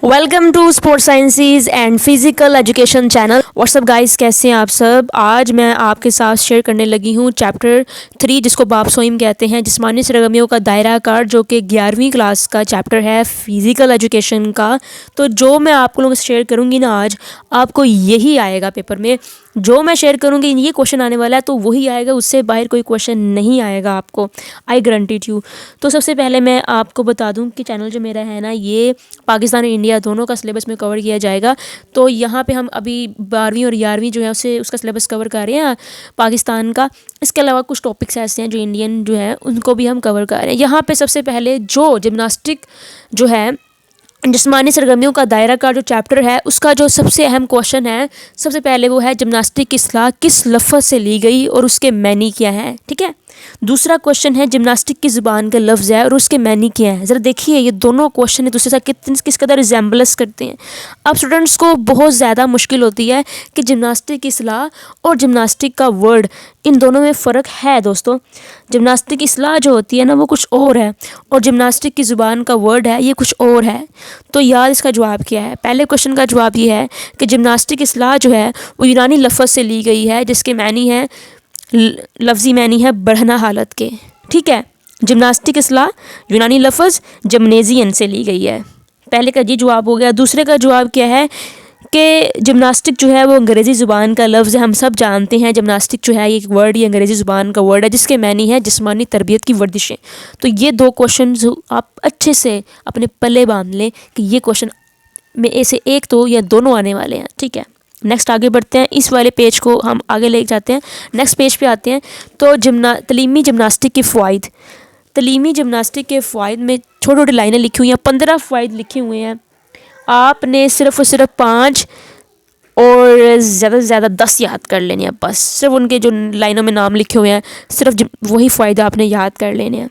Welcome to sports sciences and physical education channel. What's up guys, कैसे हैं आप सब। आज मैं आपके साथ शेयर करने लगी हूँ चैप्टर 3 जिसको बाब सोइम कहते हैं, जिस्मानी सरगर्मियों का दायरा कार, जो कि 11वीं क्लास का चैप्टर है फिजिकल एजुकेशन का। तो जो मैं आप लोगों से शेयर करूँगी ना आज, आपको यही आएगा पेपर में। जो मैं शेयर करूँगी ये क्वेश्चन आने वाला है तो वही आएगा, उससे बाहर कोई क्वेश्चन नहीं आएगा आपको, आई गारंटीड यू। तो सबसे पहले मैं आपको बता दूं कि चैनल जो मेरा है ना, ये पाकिस्तान और इंडिया दोनों का सिलेबस में कवर किया जाएगा। तो यहाँ पे हम अभी 12वीं और 11वीं जो है उसका सिलेबस कवर कर रहे हैं पाकिस्तान का। इसके अलावा कुछ टॉपिक्स ऐसे हैं जो इंडियन जो है उनको भी हम कवर कर रहे हैं। यहाँ पे सबसे पहले जो जिम्नास्टिक जो है, जिस्मानी सरगर्मियों का दायरा का जो चैप्टर है, उसका जो सबसे अहम क्वेश्चन है, सबसे पहले वो है जिम्नास्टिक की इस्लाह किस लफ्ज़ से ली गई और उसके मैनी क्या है। ठीक है। दूसरा क्वेश्चन है जिम्नास्टिक की ज़ुबान का लफ्ज़ है और उसके मैनी क्या है। ज़रा देखिए ये दोनों क्वेश्चन एक दूसरे से किस कदर रिजेंबलेंस करते हैं। अब स्टूडेंट्स को बहुत ज़्यादा मुश्किल होती है कि जिम्नास्टिक की इस्लाह और जिम्नास्टिक का वर्ड, इन दोनों में फ़र्क है दोस्तों। जिम्नास्टिक की इस्लाह जो होती है ना वो कुछ और है, और जिम्नास्टिक की ज़ुबान का वर्ड है ये कुछ और है। तो यार इसका जवाब क्या है? पहले क्वेश्चन का जवाब ये है कि जिम्नास्टिक इस्लाह जो है वो यूनानी लफ्ज़ से ली गई है, जिसके मैनी है, लफ्ज़ी मैनी है बढ़ना हालत के। ठीक है। जिम्नास्टिक इस्लाह यूनानी लफ्ज़ जिम्नेजियन से ली गई है। पहले का ये जवाब हो गया। दूसरे का जवाब क्या है कि जिम्नास्टिक जो है वो अंग्रेज़ी ज़ुबान का लफ्ज़ है। हम सब जानते हैं जिम्नास्टिक जो है ये एक वर्ड, ये अंग्रेज़ी ज़ुबान का वर्ड है, जिसके मैनी है जिस्मानी तरबियत की वर्जिशें। तो ये दो क्वेश्चन आप अच्छे से अपने पल्ले बांध लें कि ये क्वेश्चन में ऐसे एक तो या दोनों आने वाले हैं। ठीक है। नेक्स्ट आगे बढ़ते हैं, इस वाले पेज को हम आगे ले जाते हैं, नेक्स्ट पेज पे आते हैं। तो तलीमी जिम्नास्टिक के फ़वाइद, तलीमी जिम्नास्टिक के फ़वाइद में छोटी छोटी लाइनें लिखी हुई हैं, 15 फ़वाइद लिखे हुए हैं। आपने सिर्फ और सिर्फ 5 और ज़्यादा से ज़्यादा 10 याद कर लेने हैं। बस सिर्फ उनके जो लाइनों में नाम लिखे हुए हैं, सिर्फ वही फ़ायद आपने याद कर लेने हैं।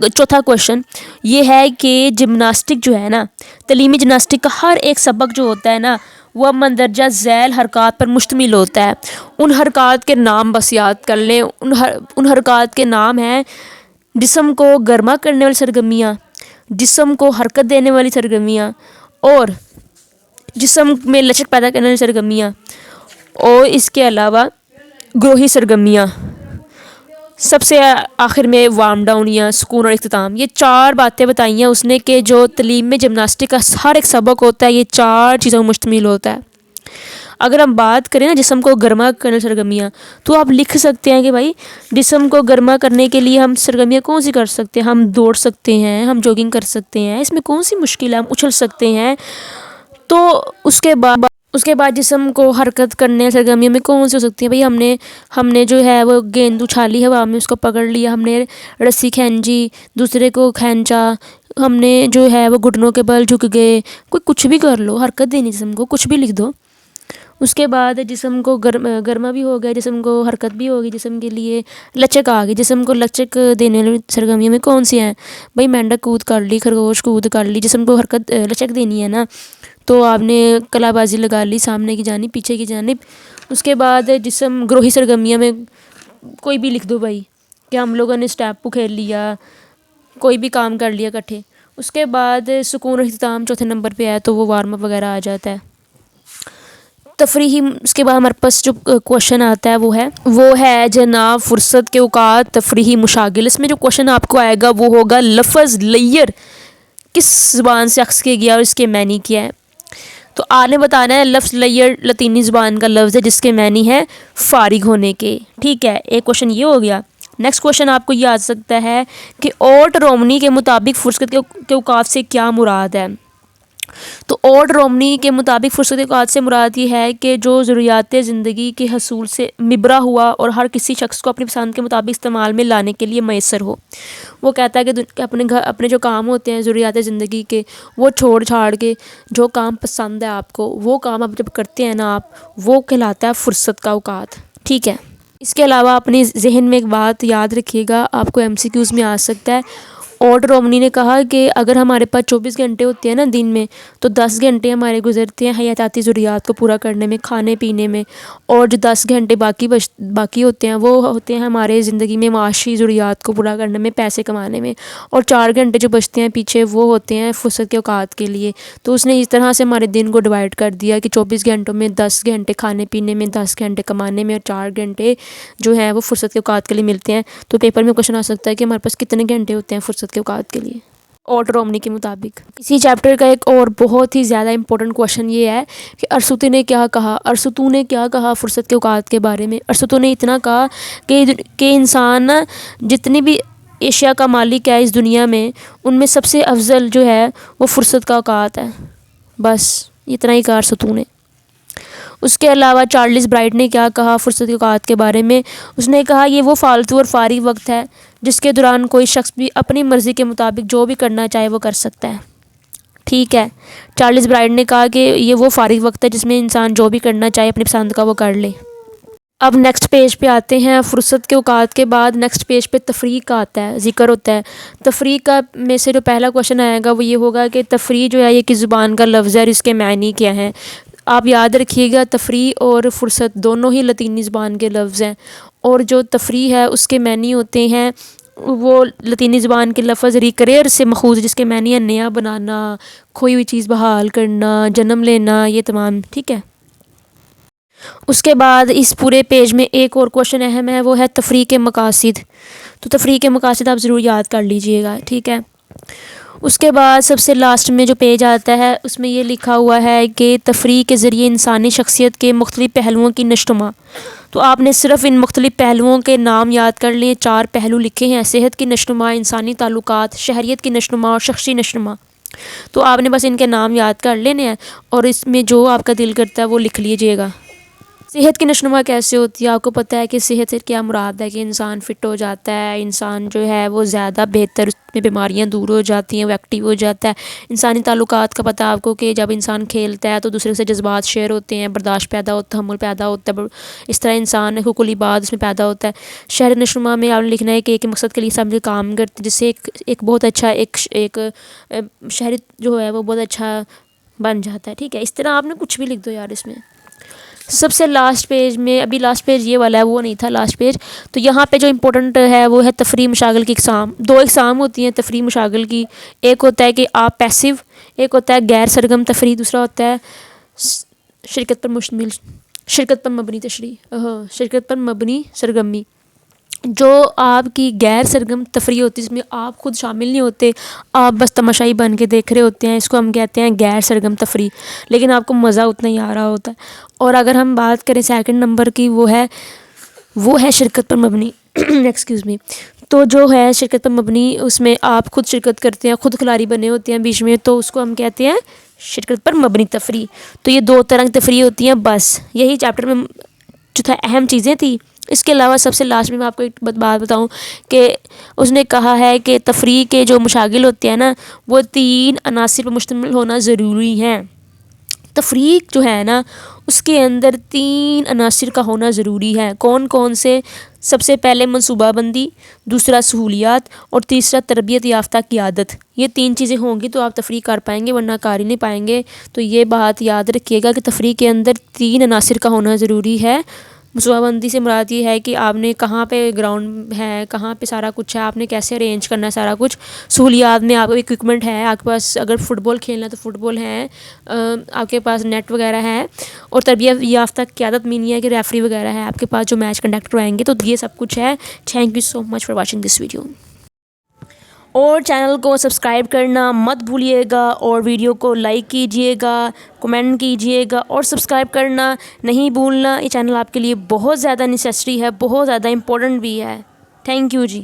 चौथा क्वेश्चन ये है कि जिम्नास्टिक जो है ना, तलीमी जिम्नास्टिक का हर एक सबक जो होता है ना, वह मंदरजा झैल हरकत पर मुश्तमिल होता है। उन हरकत के नाम बस याद कर लें। उन हरकत के नाम हैं जिस्म को गर्मा करने वाली सरगर्मियाँ, जिस्म को हरकत देने वाली सरगर्मियाँ, और जिस्म में लचक पैदा करने वाली सरगर्मियाँ, और इसके अलावा ग्रोही सरगर्मियाँ। सबसे आखिर में वार्म डाउन या सुकून और इख्तिताम। ये 4 बातें बताई हैं उसने कि जो तलीम में जिम्नास्टिक का हर एक सबक होता है ये 4 चीज़ों में मुश्तमिल होता है। अगर हम बात करें ना जिस्म को गर्मा करने सरगर्मियाँ, तो आप लिख सकते हैं कि भाई जिस्म को गर्मा करने के लिए हम सरगर्मियाँ कौन सी कर सकते हैं। हम दौड़ सकते हैं, हम जॉगिंग कर सकते हैं, इसमें कौन सी मुश्किल है, हम उछल सकते हैं। तो उसके बाद जिस्म को हरकत करने सरगर्मियों में कौन सी हो सकती है भाई, हमने जो है वो गेंद उछाली हवा में, उसको पकड़ लिया, हमने रस्सी खींची, दूसरे को खींचा, हमने जो है वो घुटनों के बल झुक गए, कोई कुछ भी कर लो, हरकत देनी जिस्म को, कुछ भी लिख दो। उसके बाद जिस्म को गर्मा भी हो गया, जिस्म को हरकत भी होगी, जिस्म के लिए लचक आ गई। जिस्म को लचक देने वाली सरगर्मियों में कौन सी हैं भाई, मेंढक कूद कर ली, खरगोश कूद कर ली। जिस्म को हरकत लचक देनी है ना, तो आपने कलाबाजी लगा ली, सामने की जानिब, पीछे की जानिब। उसके बाद जिस्म ग्रोही सरगर्मियों में कोई भी लिख दो भाई, कि हम लोगों ने स्टेपू खेल लिया, कोई भी काम कर लिया इकट्ठे। उसके बाद सुकून और इख्तिताम चौथे नंबर पे है, तो वो वार्म अप वगैरह आ जाता है। तफरीही, उसके बाद हमारे पास जो क्वेश्चन आता है वो है जनाब फुर्सत के औकात तफरीही मुशागिल। इसमें जो क्वेश्चन आपको आएगा वो होगा लफ्ज़ लैयर किस ज़ुबान से अक्स किया गया और इसके मैनी क्या है। तो आपने बताना है लफ्ज़ लैयर लतीनी ज़ुबान का लफ्ज़ है जिसके मैनी है फारिग होने के। ठीक है, एक क्वेश्चन ये हो गया। नेक्स्ट क्वेश्चन आपको ये आ सकता है कि ओट रोमनी के मुताबिक फुर्सत के औकात से क्या मुराद है। तो ओट रोमनी के मुताबिक फुर्सत के औकात से मुराद ये है कि जो ज़रूरियात ज़िंदगी के हसूल से मिबरा हुआ और हर किसी शख्स को अपनी पसंद के मुताबिक इस्तेमाल में लाने के लिए मैसर हो। वो कहता है कि अपने जो काम होते हैं ज़रूरियात ज़िंदगी के, वो छोड़ छाड़ के जो काम पसंद है आपको, वो काम आप जब करते हैं ना आप, वो कहलाता है फुर्सत का औकात। ठीक है। इसके अलावा अपने जहन में एक बात याद रखिएगा, आपको MCQs में आ सकता है, اوٹ رومنی نے کہا کہ اگر ہمارے پاس 24 گھنٹے ہوتے ہیں نا دن میں، تو 10 گھنٹے ہمارے گزرتے ہیں حیاتیاتی ضروریات کو پورا کرنے میں، کھانے پینے میں، اور جو 10 گھنٹے باقی ہوتے ہیں وہ ہوتے ہیں ہمارے زندگی میں معاشی ضروریات کو پورا کرنے میں، پیسے کمانے میں، اور 4 گھنٹے جو بچتے ہیں پیچھے وہ ہوتے ہیں فرصت کے اوقات کے لیے۔ تو اس نے اس طرح سے ہمارے دن کو ڈیوائڈ کر دیا کہ 24 گھنٹوں میں 10 گھنٹے کھانے پینے میں، 10 گھنٹے کمانے میں، اور 4 گھنٹے جو ہے وہ فرصت کے اوقات کے لیے ملتے ہیں۔ تو پیپر میں کوشچن آ سکتا ہے کہ ہمارے پاس کتنے گھنٹے ہوتے ہیں فرصت کے اوقات کے لیے اوٹ رومنی کے مطابق۔ اسی چیپٹر کا ایک اور بہت ہی زیادہ امپورٹنٹ کوشچن یہ ہے کہ ارسطو نے کیا کہا۔ ارسطو نے کیا کہا فرصت کے اوقات کے بارے میں؟ ارسطو نے اتنا کہا کہ انسان جتنی بھی اشیاء کا مالک ہے اس دنیا میں، ان میں سب سے افضل جو ہے وہ فرصت کا اوقات ہے۔ بس اتنا ہی کہا ارسطو نے۔ اس کے علاوہ چارلس برائٹ نے کیا کہا فرصت کے اوقات کے بارے میں؟ اس نے کہا یہ وہ فالتو اور فارغ وقت ہے جس کے دوران کوئی شخص بھی اپنی مرضی کے مطابق جو بھی کرنا چاہے وہ کر سکتا ہے۔ ٹھیک ہے، چارلس برائٹ نے کہا کہ یہ وہ فارغ وقت ہے جس میں انسان جو بھی کرنا چاہے اپنی پسند کا وہ کر لے۔ اب نیکسٹ پیج پہ آتے ہیں۔ فرصت کے اوقات کے بعد نیکسٹ پیج پہ تفریح کا آتا ہے، ذکر ہوتا ہے۔ تفریح کا میں سے جو پہلا کوشچن آئے گا وہ یہ ہوگا کہ تفریح جو ہے یہ کس زبان کا لفظ ہے اور اس کے معنی کیا ہیں؟ آپ یاد رکھیے گا تفریح اور فرصت دونوں ہی لاطینی زبان کے لفظ ہیں، اور جو تفریح ہے اس کے معنی ہوتے ہیں وہ لاطینی زبان کے لفظ ریکریئر سے ماخوذ، جس کے معنی ہے نیا بنانا، کھوئی ہوئی چیز بحال کرنا، جنم لینا، یہ تمام۔ ٹھیک ہے، اس کے بعد اس پورے پیج میں ایک اور کوشچن اہم ہے، وہ ہے تفریح کے مقاصد۔ تو تفریح کے مقاصد آپ ضرور یاد کر لیجئے گا، ٹھیک ہے۔ اس کے بعد سب سے لاسٹ میں جو پیج آتا ہے اس میں یہ لکھا ہوا ہے کہ تفریح کے ذریعے انسانی شخصیت کے مختلف پہلوؤں کی نشوونما۔ تو آپ نے صرف ان مختلف پہلوؤں کے نام یاد کر لیے، 4 پہلو لکھے ہیں: صحت کی نشوونما، انسانی تعلقات، شہریت کی نشوونما اور شخصی نشوونما۔ تو آپ نے بس ان کے نام یاد کر لینے ہیں اور اس میں جو آپ کا دل کرتا ہے وہ لکھ لیجئے گا۔ صحت کی نشوونما کیسے ہوتی ہے؟ آپ کو پتہ ہے کہ صحت سے کیا مراد ہے، کہ انسان فٹ ہو جاتا ہے، انسان جو ہے وہ زیادہ بہتر، اس میں بیماریاں دور ہو جاتی ہیں، وہ ایکٹیو ہو جاتا ہے۔ انسانی تعلقات کا پتہ آپ کو کہ جب انسان کھیلتا ہے تو دوسرے سے جذبات شیئر ہوتے ہیں، برداشت پیدا ہوتا ہے، تحمل پیدا ہوتا ہے، اس طرح انسان حقوق العباد اس میں پیدا ہوتا ہے۔ شہر نشوونما میں آپ نے لکھنا ہے کہ ایک مقصد کے لیے سب مل کام کرتے، جس سے ایک بہت اچھا ایک شہری جو ہے وہ بہت اچھا بن جاتا ہے۔ ٹھیک ہے، اس طرح آپ نے کچھ بھی لکھ دو یار اس میں۔ سب سے لاسٹ پیج میں، ابھی لاسٹ پیج یہ والا ہے، وہ نہیں تھا لاسٹ پیج، تو یہاں پہ جو امپورٹنٹ ہے وہ ہے تفریح مشاغل کی اقسام۔ 2 اقسام ہوتی ہیں تفریح مشاغل کی، ایک ہوتا ہے کہ آپ پیسو، ایک ہوتا ہے غیر سرگرم تفریح، دوسرا ہوتا ہے شرکت پر مشتمل، شرکت پر مبنی سرگرمی۔ جو آپ کی غیر سرگرم تفریح ہوتی ہے، جس میں آپ خود شامل نہیں ہوتے، آپ بس تماشائی بن کے دیکھ رہے ہوتے ہیں، اس کو ہم کہتے ہیں غیر سرگرم تفریح، لیکن آپ کو مزہ اتنا ہی آ رہا ہوتا ہے۔ اور اگر ہم بات کریں سیکنڈ نمبر کی، وہ ہے شرکت پر مبنی ایکسکیوز می۔ تو جو ہے شرکت پر مبنی، اس میں آپ خود شرکت کرتے ہیں، خود کھلاڑی بنے ہوتے ہیں بیچ میں، تو اس کو ہم کہتے ہیں شرکت پر مبنی تفریح۔ تو یہ 2 طرح کی تفریح ہوتی ہیں، بس یہی چیپٹر میں جو تھا اہم چیزیں تھیں۔ اس کے علاوہ سب سے لاسٹ میں آپ کو ایک بات بتاؤں کہ اس نے کہا ہے کہ تفریح کے جو مشاغل ہوتے ہیں نا، وہ 3 عناصر پر مشتمل ہونا ضروری ہیں۔ تفریح جو ہے نا اس کے اندر 3 عناصر کا ہونا ضروری ہے۔ کون کون سے؟ سب سے پہلے منصوبہ بندی، دوسرا سہولیات، اور تیسرا تربیت یافتہ قیادت۔ یہ 3 چیزیں ہوں گی تو آپ تفریح کر پائیں گے، ورنہ کر ہی نہیں پائیں گے۔ تو یہ بات یاد رکھیے گا کہ تفریح کے اندر 3 عناصر کا ہونا ضروری ہے۔ منصوبہ بندی سے مراد یہ ہے کہ آپ نے کہاں پہ گراؤنڈ ہے، کہاں پہ سارا کچھ ہے، آپ نے کیسے ارینج کرنا ہے سارا کچھ۔ سہولیات میں آپ کو اکوپمنٹ ہے، آپ کے پاس اگر فٹ بال کھیلنا ہے تو فٹ بال ہے، آپ کے پاس نیٹ وغیرہ ہے۔ اور تربیت یافتہ قیادت مینی ہے کہ ریفری وغیرہ ہے آپ کے پاس جو میچ کنڈکٹ کروائیں گے۔ تو یہ سب کچھ ہے۔ Thank you so much for watching this video. اور چینل کو سبسکرائب کرنا مت بھولیے گا، اور ویڈیو کو لائک کیجئے گا، کمنٹ کیجئے گا، اور سبسکرائب کرنا نہیں بھولنا۔ یہ چینل آپ کے لیے بہت زیادہ نیسیسری ہے، بہت زیادہ امپورٹنٹ بھی ہے۔ Thank you G.